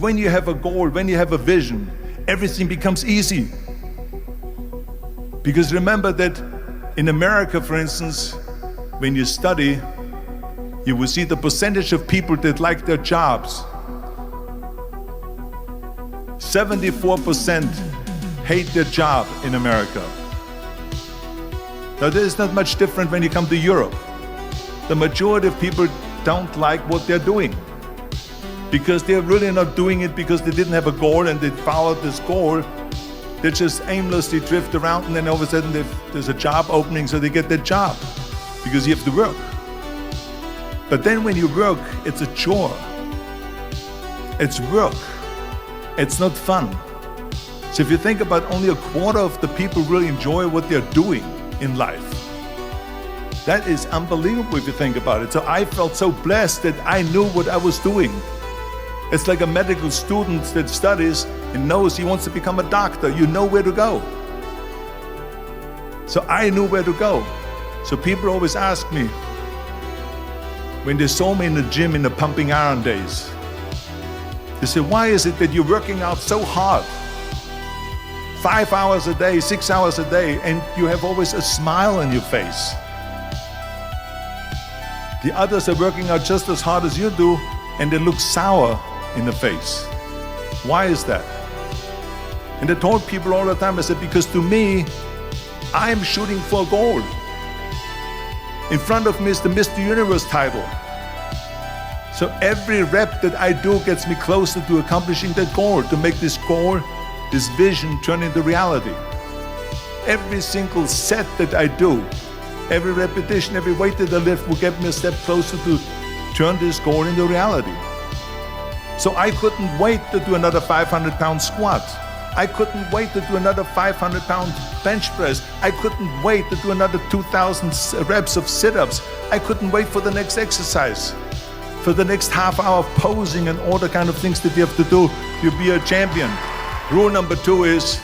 When you have a goal, when you have a vision, everything becomes easy. Because remember that in America, for instance, when you study, you will see the percentage of people that like their jobs. 74% hate their job in America. Now, there is not much different when you come to Europe. The majority of people don't like what they're doing because they're really not doing it because they didn't have a goal and they followed this goal. They just aimlessly drift around, and then all of a sudden there's a job opening, so they get that job because you have to work. But then when you work, it's a chore. It's work. It's not fun. So if you think about, only a quarter of the people really enjoy what they're doing in life. That is unbelievable if you think about it. So I felt so blessed that I knew what I was doing. It's like a medical student that studies and knows he wants to become a doctor. You know where to go. So I knew where to go. So people always ask me, when they saw me in the gym in the pumping iron days, they say, why is it that you're working out so hard? 5 hours a day, 6 hours a day, and you have always a smile on your face. The others are working out just as hard as you do, and they look sour in the face. Why is that? And I told people all the time, I said, because to me, I am shooting for a goal. In front of me is the Mr. Universe title. So every rep that I do gets me closer to accomplishing that goal, to make this goal, this vision turn into reality. Every single set that I do, every repetition, every weight that I lift will get me a step closer to turn this goal into reality. So I couldn't wait to do another 500-pound squat. I couldn't wait to do another 500-pound bench press. I couldn't wait to do another 2,000 reps of sit-ups. I couldn't wait for the next exercise, for the next half hour of posing and all the kind of things that you have to do to be a champion. Rule number 2 is,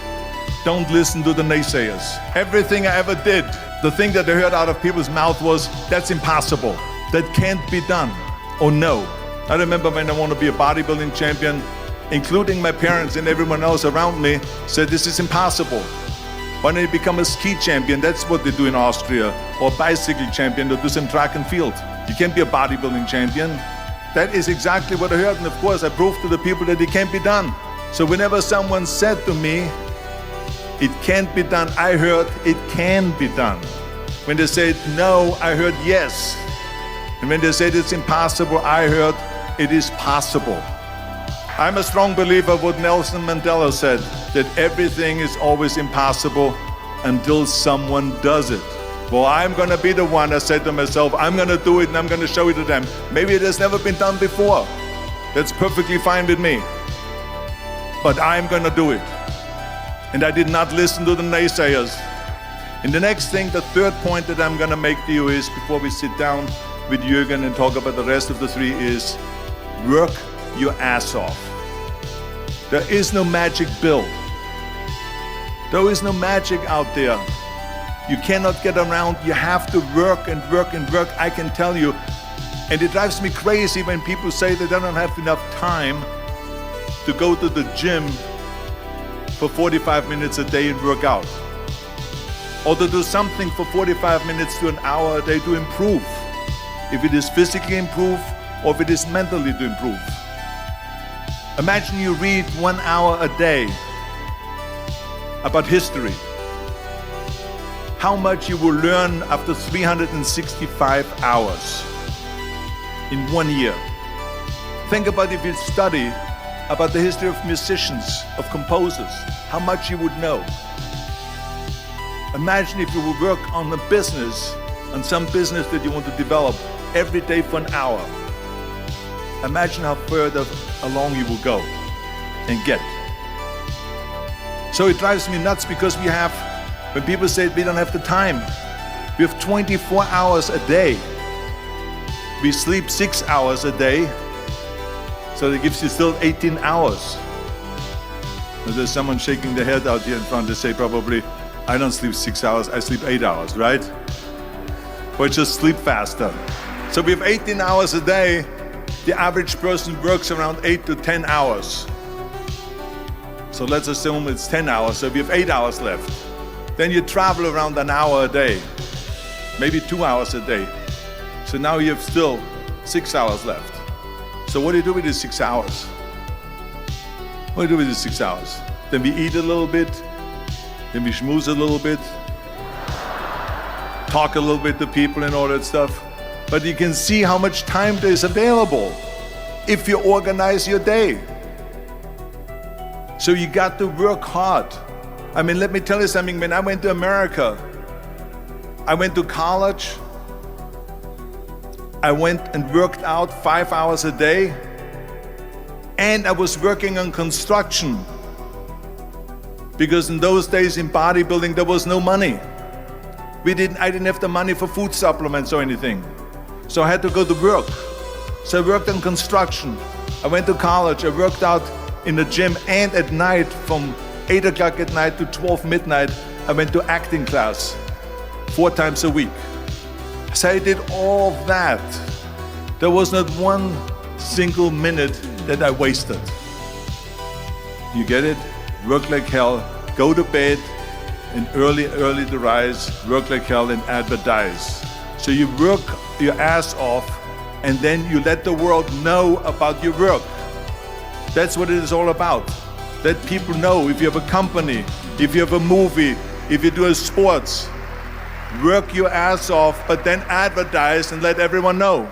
don't listen to the naysayers. Everything I ever did, the thing that I heard out of people's mouth was, that's impossible. That can't be done. Or no. I remember when I wanted to be a bodybuilding champion, including my parents and everyone else around me, said this is impossible. Why don't you become a ski champion? That's what they do in Austria. Or a bicycle champion, or do some track and field. You can't be a bodybuilding champion. That is exactly what I heard, and of course I proved to the people that it can't be done. So whenever someone said to me, it can't be done, I heard it can be done. When they said no, I heard yes. And when they said it's impossible, I heard it is possible. I'm a strong believer of what Nelson Mandela said, that everything is always impossible until someone does it. Well, I'm gonna be the one, I said to myself, I'm gonna do it and I'm gonna show it to them. Maybe it has never been done before. That's perfectly fine with me. But I'm gonna do it. And I did not listen to the naysayers. And the next thing, the third point that I'm gonna make to you is, before we sit down with Jürgen and talk about the rest of the 3, is work your ass off. There is no magic pill. There is no magic out there. You cannot get around. You have to work and work and work, I can tell you. And it drives me crazy when people say they don't have enough time to go to the gym for 45 minutes a day and work out. Or to do something for 45 minutes to an hour a day to improve. If it is physically improve, or if it is mentally to improve. Imagine you read 1 hour a day about history. How much you will learn after 365 hours in 1 year. Think about if you study about the history of musicians, of composers, how much you would know. Imagine if you would work on a business, on some business that you want to develop every day for an hour. Imagine how further along you will go and get. So it drives me nuts because we have, when people say we don't have the time, we have 24 hours a day. We sleep 6 hours a day, so that gives you still 18 hours. Now there's someone shaking their head out here in front. They say probably, I don't sleep 6 hours, I sleep 8 hours, right? Or just sleep faster. So we have 18 hours a day, the average person works around 8 to 10 hours. So let's assume it's 10 hours, so you have 8 hours left. Then you travel around an hour a day, maybe 2 hours a day. So now you have still 6 hours left. So what do you do with these 6 hours? What do you do with these 6 hours? Then we eat a little bit, then we schmooze a little bit, talk a little bit to people and all that stuff. But you can see how much time there is available if you organize your day. So you got to work hard. I mean, let me tell you something. When I went to America, I went to college, I went and worked out 5 hours a day, and I was working on construction. Because in those days in bodybuilding, there was no money. I didn't have the money for food supplements or anything. So I had to go to work. So I worked on construction. I went to college, I worked out in the gym, and at night from 8 o'clock at night to 12 midnight, I went to acting class 4 times a week. So I did all that. There was not one single minute that I wasted. You get it? Work like hell, go to bed, and early to rise, work like hell and advertise. So you work your ass off, and then you let the world know about your work. That's what it is all about. Let people know. If you have a company, if you have a movie, if you do a sports, work your ass off, but then advertise and let everyone know.